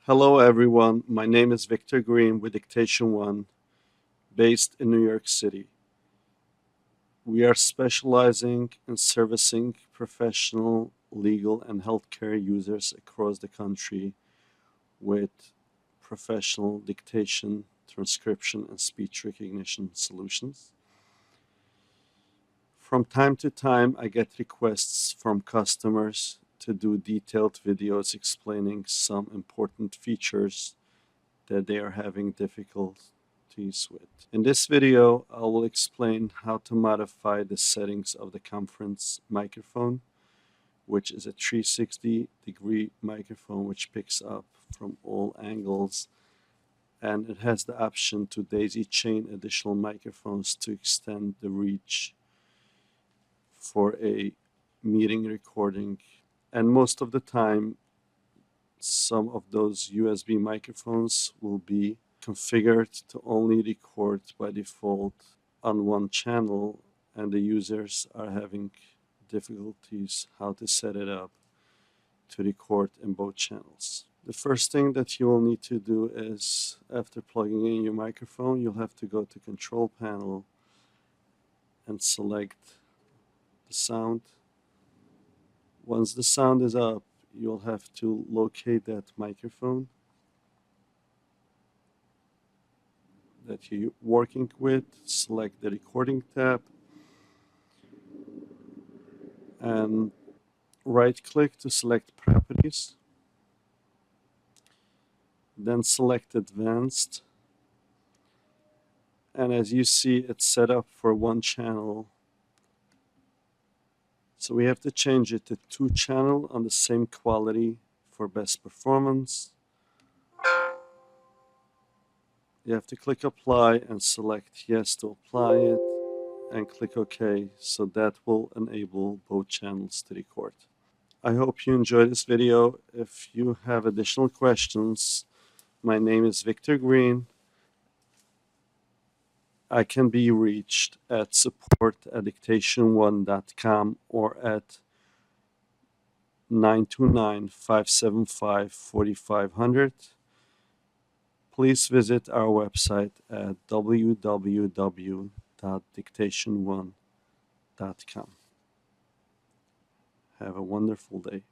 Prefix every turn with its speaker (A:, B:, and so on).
A: Hello everyone, my name is Victor Green with Dictation One, based in New York City. We are specializing in servicing professional, legal, and healthcare users across the country with professional dictation, transcription, and speech recognition solutions. From time to time, I get requests from customers to do detailed videos explaining some important features that they are having difficulties with. In this video, I will explain how to modify the settings of the conference microphone, which is a 360-degree microphone which picks up from all angles, and it has the option to daisy chain additional microphones to extend the reach for a meeting recording. And most of the time, some of those USB microphones will be configured to only record by default on one channel, and the users are having difficulties how to set it up to record in both channels. The first thing that you will need to do is, after plugging in your microphone, you'll have to go to Control Panel and select the sound. Once the sound is up, you'll have to locate that microphone that you're working with, select the recording tab, and right-click to select Properties. Then select Advanced. And as you see, it's set up for one channel. So we have to change it to 2-channel on the same quality for best performance. You have to click Apply and select Yes to apply it, and click OK, so that will enable both channels to record. I hope you enjoyed this video. If you have additional questions, my name is Victor Green. I can be reached at support@dictation1.com or at 929-575-4500. Please visit our website at www.dictation1.com. Have a wonderful day.